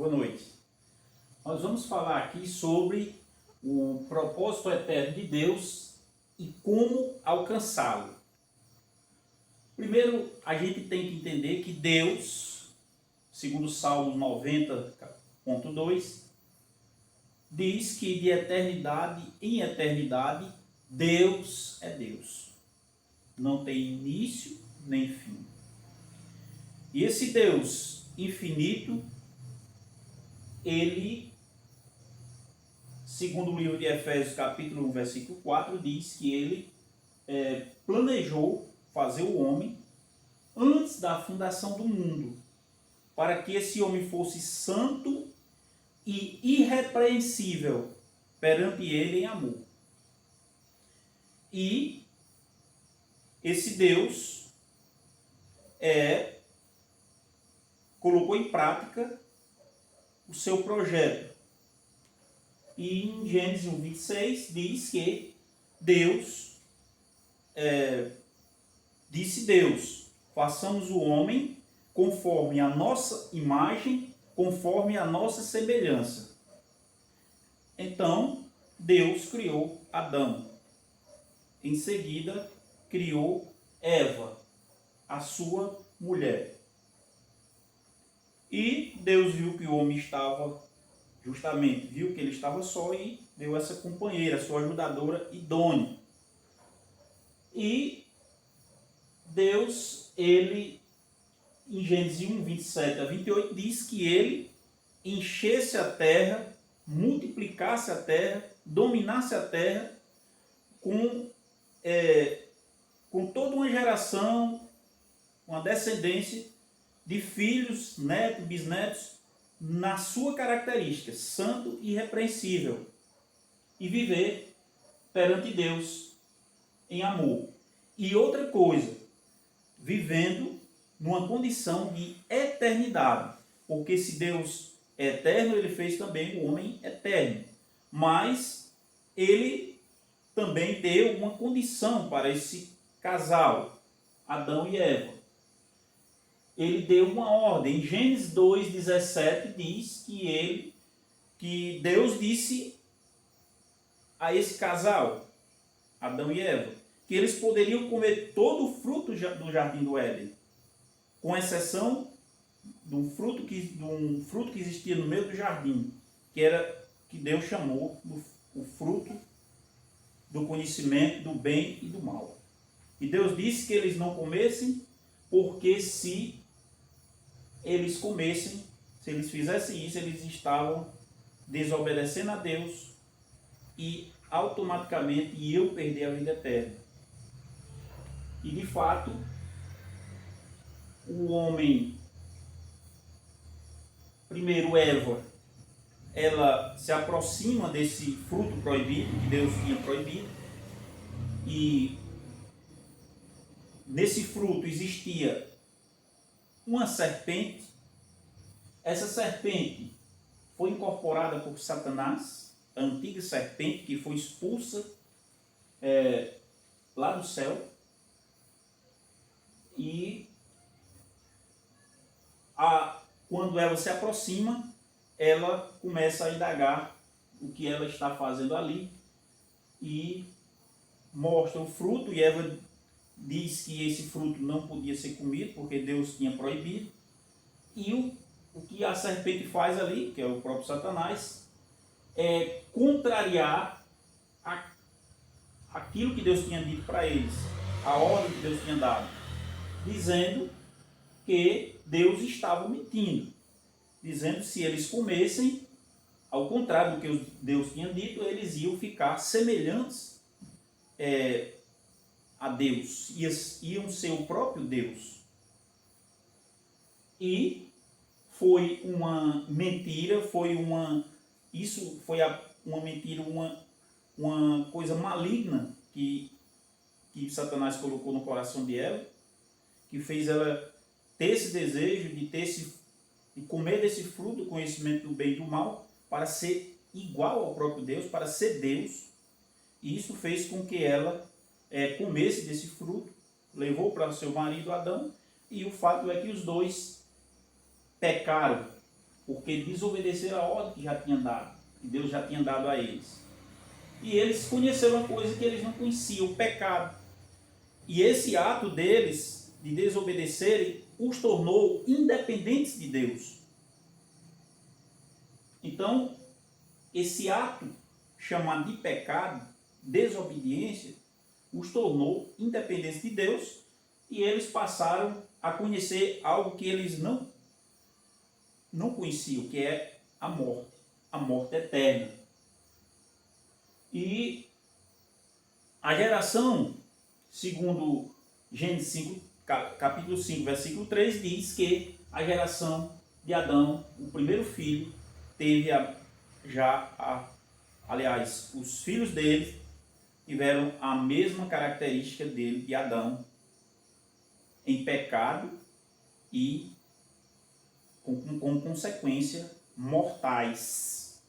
Boa noite. Nós vamos falar aqui sobre o propósito eterno de Deus e como alcançá-lo. Primeiro, a gente tem que entender que Deus, segundo Salmo 90.2, diz que de eternidade em eternidade, Deus é Deus. Não tem início nem fim. E esse Deus infinito, ele, segundo o livro de Efésios, capítulo 1, versículo 4, diz que ele planejou fazer o homem antes da fundação do mundo, para que esse homem fosse santo e irrepreensível perante ele em amor. E esse Deus colocou em prática o seu projeto. E em Gênesis 1:26 diz que disse Deus, façamos o homem conforme a nossa imagem, conforme a nossa semelhança. Então, Deus criou Adão. Em seguida, criou Eva, a sua mulher. E Deus viu que o homem viu que ele estava só e deu essa companheira, sua ajudadora idônea. E Deus, em Gênesis 1:27-28, diz que ele enchesse a terra, multiplicasse a terra, dominasse a terra com toda uma geração, uma descendência de filhos, netos, bisnetos, na sua característica, santo e irrepreensível, e viver perante Deus em amor. E outra coisa, vivendo numa condição de eternidade, porque se Deus é eterno, ele fez também o homem eterno, mas ele também deu uma condição para esse casal, Adão e Eva. Ele deu uma ordem. Em Gênesis 2:17 diz que Deus disse a esse casal, Adão e Eva, que eles poderiam comer todo o fruto do jardim do Éden, com exceção de um fruto que existia no meio do jardim, que Deus chamou o fruto do conhecimento do bem e do mal. E Deus disse que eles não comessem, porque se eles comessem, se eles fizessem isso, eles estavam desobedecendo a Deus e automaticamente iam perder a vida eterna. E de fato, o homem, primeiro Eva, ela se aproxima desse fruto proibido, que Deus tinha proibido, e nesse fruto existia uma serpente. Essa serpente foi incorporada por Satanás, a antiga serpente que foi expulsa lá do céu. E quando ela se aproxima, ela começa a indagar o que ela está fazendo ali e mostra o fruto, e Eva diz que esse fruto não podia ser comido porque Deus tinha proibido. E o que a serpente faz ali, que é o próprio Satanás, é contrariar aquilo que Deus tinha dito para eles, a ordem que Deus tinha dado, dizendo que Deus estava mentindo, dizendo que se eles comessem, ao contrário do que Deus tinha dito, eles iam ficar semelhantes a Deus, iam ser o próprio Deus. E foi uma mentira, uma mentira, uma coisa maligna que Satanás colocou no coração de Eva, que fez ela ter esse desejo de comer desse fruto do conhecimento do bem e do mal, para ser igual ao próprio Deus, para ser Deus. E isso fez com que ela comesse desse fruto, levou para o seu marido Adão, e o fato é que os dois pecaram porque desobedeceram a ordem que já tinha dado, que Deus já tinha dado a eles. E eles conheceram uma coisa que eles não conheciam, o pecado. E esse ato deles, de desobedecerem, os tornou independentes de Deus. Então, esse ato chamado de pecado, desobediência, os tornou independentes de Deus, e eles passaram a conhecer algo que eles não conheciam, que é a morte eterna. E a geração, segundo Gênesis 5, capítulo 5, versículo 3, diz que a geração de Adão, o primeiro filho, teve aliás, os filhos dele tiveram a mesma característica dele, de Adão, em pecado e com consequência mortais.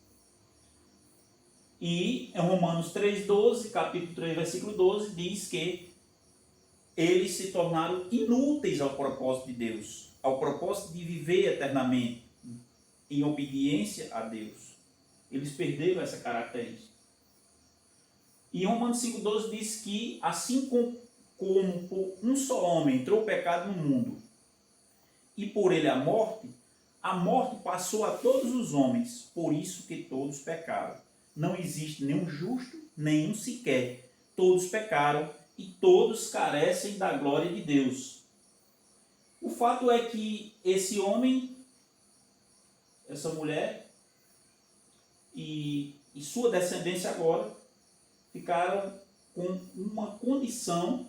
E em Romanos 3,12, capítulo 3, versículo 12, diz que eles se tornaram inúteis ao propósito de Deus, ao propósito de viver eternamente em obediência a Deus. Eles perderam essa característica. E Romanos 5,12 diz que assim como por um só homem entrou o pecado no mundo, e por ele a morte passou a todos os homens, por isso que todos pecaram. Não existe nenhum justo, nenhum sequer. Todos pecaram e todos carecem da glória de Deus. O fato é que esse homem, essa mulher e sua descendência agora ficaram com uma condição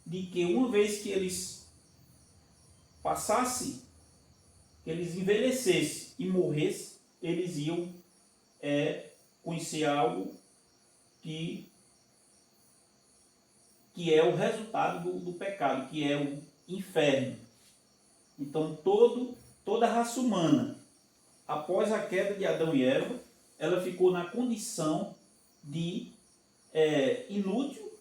de que uma vez que eles passassem, que eles envelhecessem e morressem, eles iam conhecer algo que é o resultado do pecado, que é o inferno. Então toda a raça humana, após a queda de Adão e Eva, ela ficou na condição de inútil,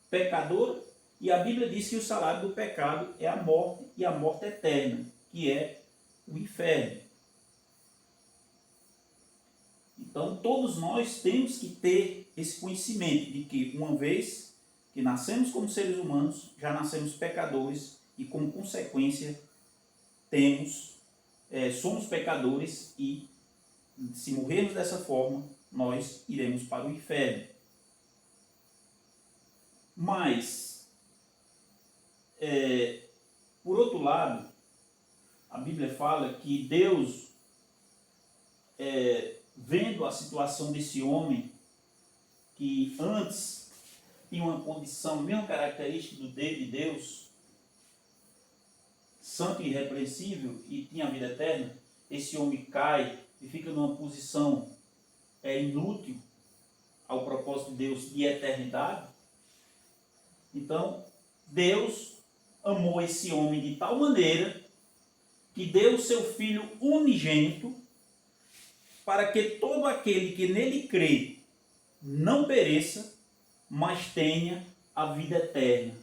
pecador, e a Bíblia diz que o salário do pecado é a morte, e a morte eterna, que é o inferno. Então todos nós temos que ter esse conhecimento de que uma vez que nascemos como seres humanos, já nascemos pecadores e como consequência somos pecadores, e se morrermos dessa forma, nós iremos para o inferno. Mas, por outro lado, a Bíblia fala que Deus, vendo a situação desse homem, que antes tinha uma condição, mesmo característica de Deus, santo e irrepreensível, e tinha a vida eterna, esse homem cai e fica numa posição inútil ao propósito de Deus de eternidade. Então, Deus amou esse homem de tal maneira que deu o seu Filho unigênito para que todo aquele que nele crê não pereça, mas tenha a vida eterna,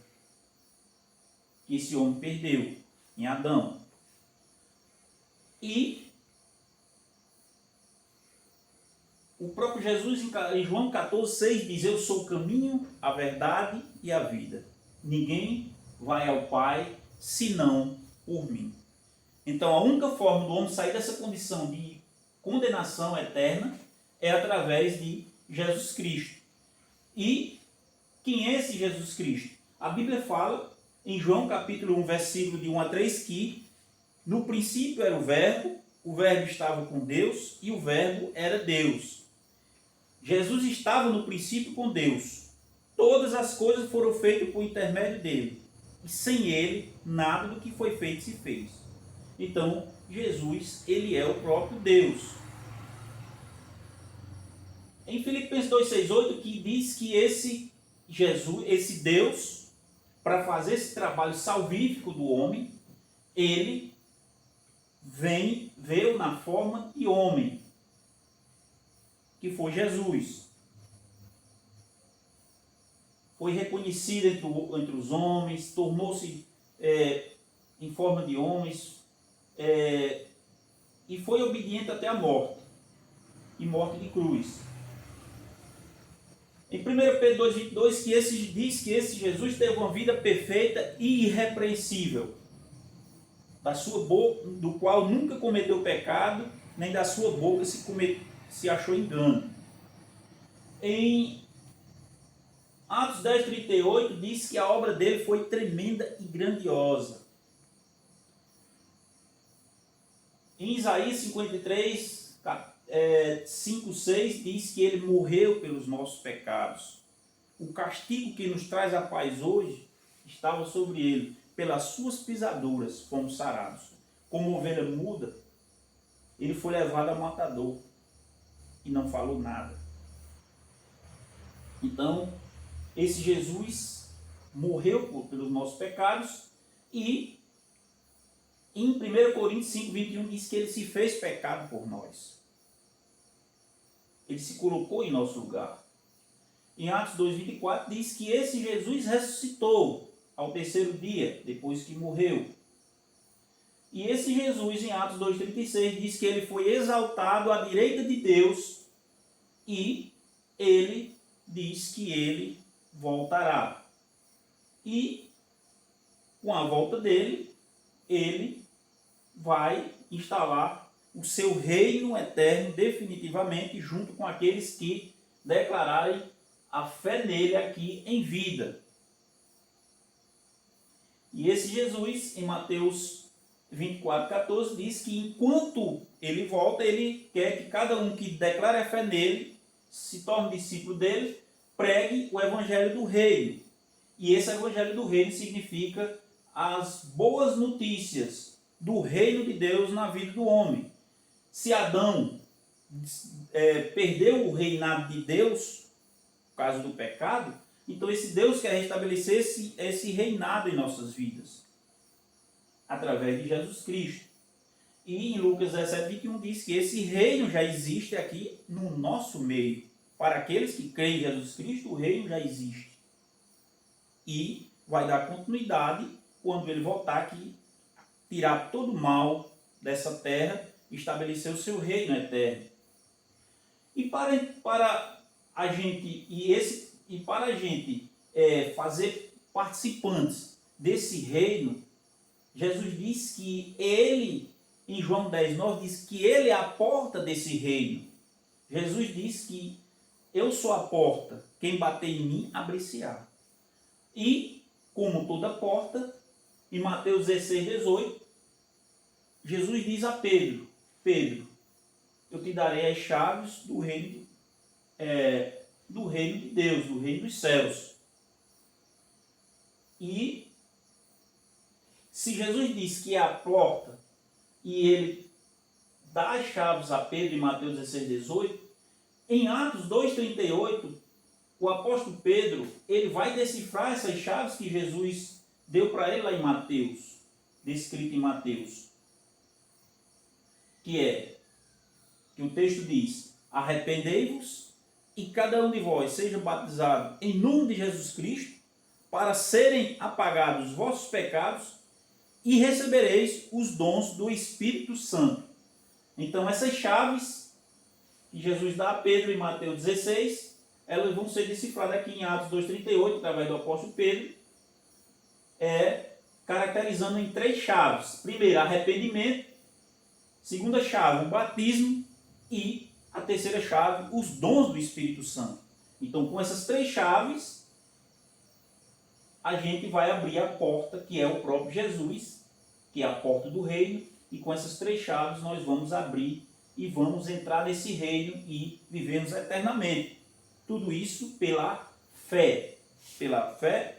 que esse homem perdeu em Adão. E o próprio Jesus, em João 14,6, diz: eu sou o caminho, a verdade e a vida. Ninguém vai ao Pai senão por mim. Então a única forma do homem sair dessa condição de condenação eterna é através de Jesus Cristo. E quem é esse Jesus Cristo? A Bíblia fala em João capítulo 1, versículo de 1 a 3, que no princípio era o Verbo estava com Deus e o Verbo era Deus. Jesus estava no princípio com Deus. Todas as coisas foram feitas por intermédio dele. E sem ele, nada do que foi feito se fez. Então, Jesus, ele é o próprio Deus. Em Filipenses 2,6,8, que diz que esse Jesus, esse Deus, para fazer esse trabalho salvífico do homem, ele veio na forma de homem, que foi Jesus. Foi reconhecido entre os homens, tornou-se em forma de homens, e foi obediente até a morte, e morte de cruz. Em 1 Pedro 2,22 diz que esse Jesus teve uma vida perfeita e irrepreensível, da sua boca, do qual nunca cometeu pecado, nem da sua boca se achou engano. Em Atos 10,38 diz que a obra dele foi tremenda e grandiosa. Em Isaías 53, 5, 6 diz que ele morreu pelos nossos pecados. O castigo que nos traz a paz hoje estava sobre ele. Pelas suas pisaduras fomos sarados. Como ovelha muda, ele foi levado ao matador e não falou nada. Então, esse Jesus morreu pelos nossos pecados e em 1 Coríntios 5, 21 diz que ele se fez pecado por nós. Ele se colocou em nosso lugar. Em Atos 2,24 diz que esse Jesus ressuscitou ao terceiro dia, depois que morreu. E esse Jesus, em Atos 2,36, diz que ele foi exaltado à direita de Deus e ele diz que ele voltará. E com a volta dele, ele vai instalar o seu reino eterno definitivamente junto com aqueles que declararem a fé nele aqui em vida. E esse Jesus, em Mateus 24,14, diz que enquanto ele volta, ele quer que cada um que declare a fé nele, se torne discípulo dele, pregue o evangelho do reino. E esse evangelho do reino significa as boas notícias do reino de Deus na vida do homem. Se Adão perdeu o reinado de Deus, por causa do pecado, então esse Deus quer restabelecer esse reinado em nossas vidas, através de Jesus Cristo. E em Lucas 17,21 diz que esse reino já existe aqui no nosso meio. Para aqueles que creem em Jesus Cristo, o reino já existe. E vai dar continuidade quando ele voltar aqui, tirar todo o mal dessa terra e estabelecer o seu reino eterno. E para a gente fazer participantes desse reino, Jesus diz que ele, em João 10,9, diz que ele é a porta desse reino. Jesus diz que eu sou a porta, quem bater em mim, abrir-se-á. E, como toda porta, em Mateus 16,18, Jesus diz a Pedro, Pedro, eu te darei as chaves do reino de Deus, do reino dos céus. E se Jesus diz que é a porta e ele dá as chaves a Pedro em Mateus 16,18, em Atos 2,38, o apóstolo Pedro ele vai decifrar essas chaves que Jesus deu para ele lá em Mateus, descrito em Mateus. Que o texto diz: arrependei-vos e cada um de vós seja batizado em nome de Jesus Cristo, para serem apagados os vossos pecados, e recebereis os dons do Espírito Santo. Então essas chaves que Jesus dá a Pedro em Mateus 16, elas vão ser decifradas aqui em Atos 2,38, através do apóstolo Pedro, caracterizando em 3 chaves. Primeiro, arrependimento. Segunda chave, o batismo. E a terceira chave, os dons do Espírito Santo. Então, com essas 3 chaves, a gente vai abrir a porta, que é o próprio Jesus, que é a porta do reino. E com essas 3 chaves, nós vamos abrir e vamos entrar nesse reino e vivemos eternamente. Tudo isso pela fé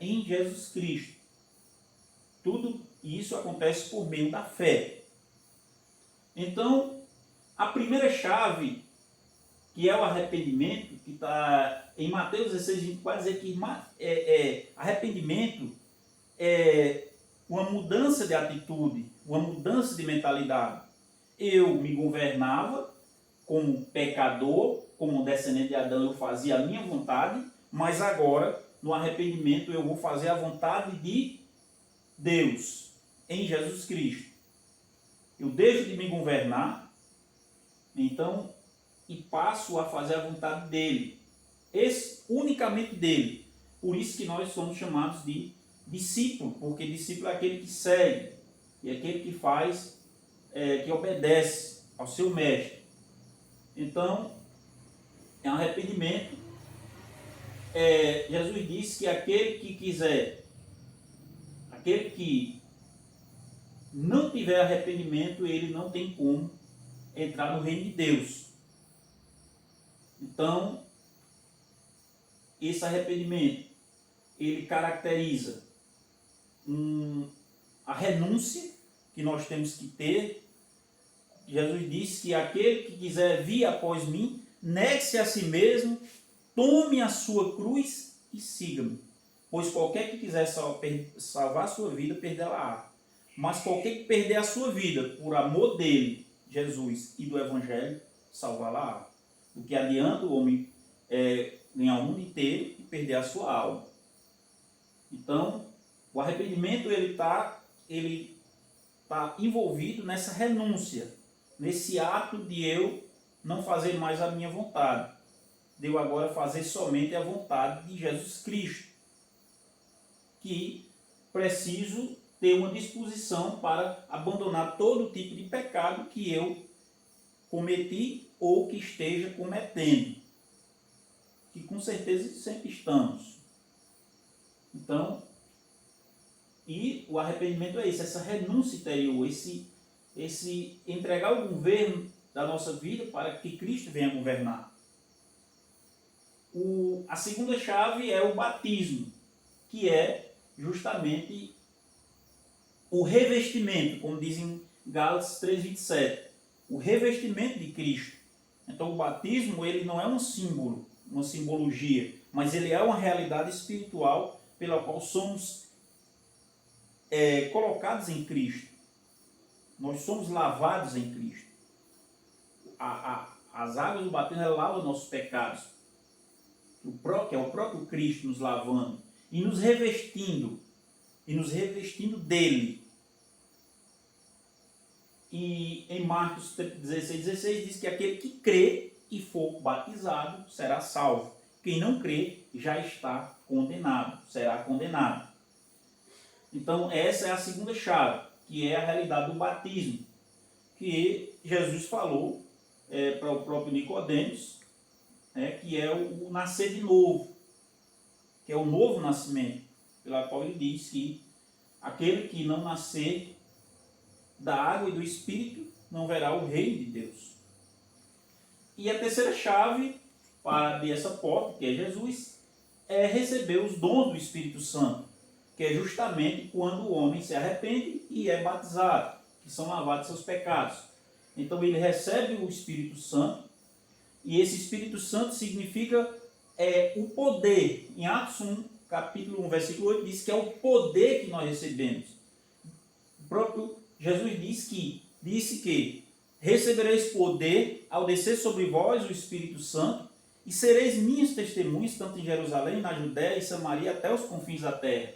em Jesus Cristo. Tudo isso acontece por meio da fé. Então, a primeira chave, que é o arrependimento, que está em Mateus 16:20, vai dizer que arrependimento é uma mudança de atitude, uma mudança de mentalidade. Eu me governava como pecador, como descendente de Adão, eu fazia a minha vontade, mas agora, no arrependimento, eu vou fazer a vontade de Deus, em Jesus Cristo. Eu deixo de me governar Então, e passo a fazer a vontade dele, unicamente dele. Por isso que nós somos chamados de discípulo, porque discípulo é aquele que segue, e aquele que faz, que obedece ao seu mestre. Então, é um arrependimento. Jesus disse que aquele que quiser, aquele que não tiver arrependimento, ele não tem como entrar no reino de Deus. Então, esse arrependimento, ele caracteriza a renúncia que nós temos que ter. Jesus disse que aquele que quiser vir após mim, negue-se a si mesmo, tome a sua cruz e siga-me. Pois qualquer que quiser salvar a sua vida, perderá. Mas qualquer que perder a sua vida por amor dele, Jesus, e do Evangelho, salvá-la. O que adianta o homem ganhar o mundo inteiro e perder a sua alma. Então, o arrependimento ele tá envolvido nessa renúncia, nesse ato de eu não fazer mais a minha vontade, de eu agora fazer somente a vontade de Jesus Cristo, que preciso ter uma disposição para abandonar todo tipo de pecado que eu cometi ou que esteja cometendo, que com certeza sempre estamos. Então, e o arrependimento é isso, essa renúncia interior, esse entregar o governo da nossa vida para que Cristo venha governar. A segunda chave é o batismo, que é justamente o revestimento, como dizem Gálatas 3:27, o revestimento de Cristo. Então o batismo ele não é um símbolo, uma simbologia, mas ele é uma realidade espiritual pela qual somos colocados em Cristo. Nós somos lavados em Cristo. As águas do batismo lavam nossos pecados, que é o próprio Cristo nos lavando e nos revestindo dele. E em Marcos 16:16 diz que aquele que crê e for batizado será salvo. Quem não crê já está condenado, será condenado. Então essa é a segunda chave, que é a realidade do batismo, que Jesus falou para o próprio Nicodemos, que é o nascer de novo, que é o novo nascimento, pela qual ele diz que aquele que não nascer da água e do Espírito não verá o reino de Deus. E a terceira chave para abrir essa porta, que é Jesus, é receber os dons do Espírito Santo, que é justamente quando o homem se arrepende e é batizado, que são lavados seus pecados. Então ele recebe o Espírito Santo, e esse Espírito Santo significa o poder. Em Atos 1, capítulo 1, versículo 8, diz que é o poder que nós recebemos. O próprio Jesus disse que recebereis poder ao descer sobre vós o Espírito Santo e sereis minhas testemunhas, tanto em Jerusalém, na Judéia e Samaria, até os confins da terra.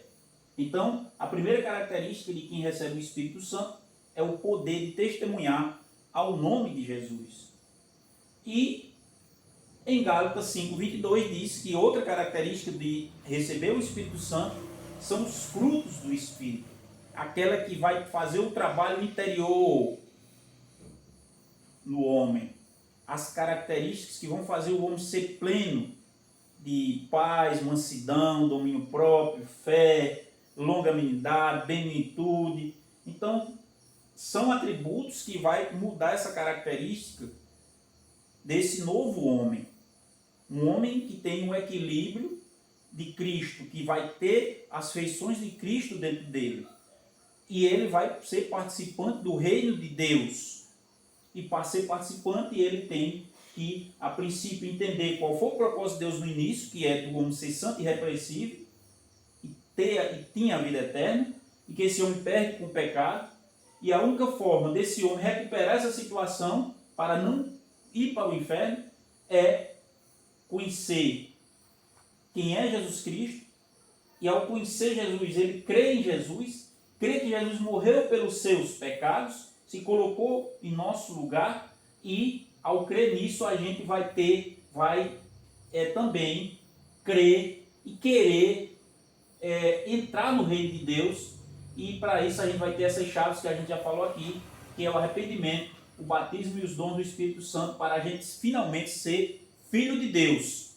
Então, a primeira característica de quem recebe o Espírito Santo é o poder de testemunhar ao nome de Jesus. E em Gálatas 5:22 diz que outra característica de receber o Espírito Santo são os frutos do Espírito. Aquela que vai fazer o trabalho interior no homem. As características que vão fazer o homem ser pleno de paz, mansidão, domínio próprio, fé, longanimidade, benitude. Então, são atributos que vai mudar essa característica desse novo homem. Um homem que tem um equilíbrio de Cristo, que vai ter as feições de Cristo dentro dele. E ele vai ser participante do reino de Deus. E para ser participante, ele tem que, a princípio, entender qual foi o propósito de Deus no início, que é do homem ser santo e irrepreensível, e tinha a vida eterna, e que esse homem perde com o pecado. E a única forma desse homem recuperar essa situação, para não ir para o inferno, é conhecer quem é Jesus Cristo. E ao conhecer Jesus, ele crê em Jesus, crê que Jesus morreu pelos seus pecados, se colocou em nosso lugar e ao crer nisso, a gente vai também crer e querer entrar no reino de Deus. E para isso a gente vai ter essas chaves que a gente já falou aqui, que é o arrependimento, o batismo e os dons do Espírito Santo, para a gente finalmente ser filho de Deus.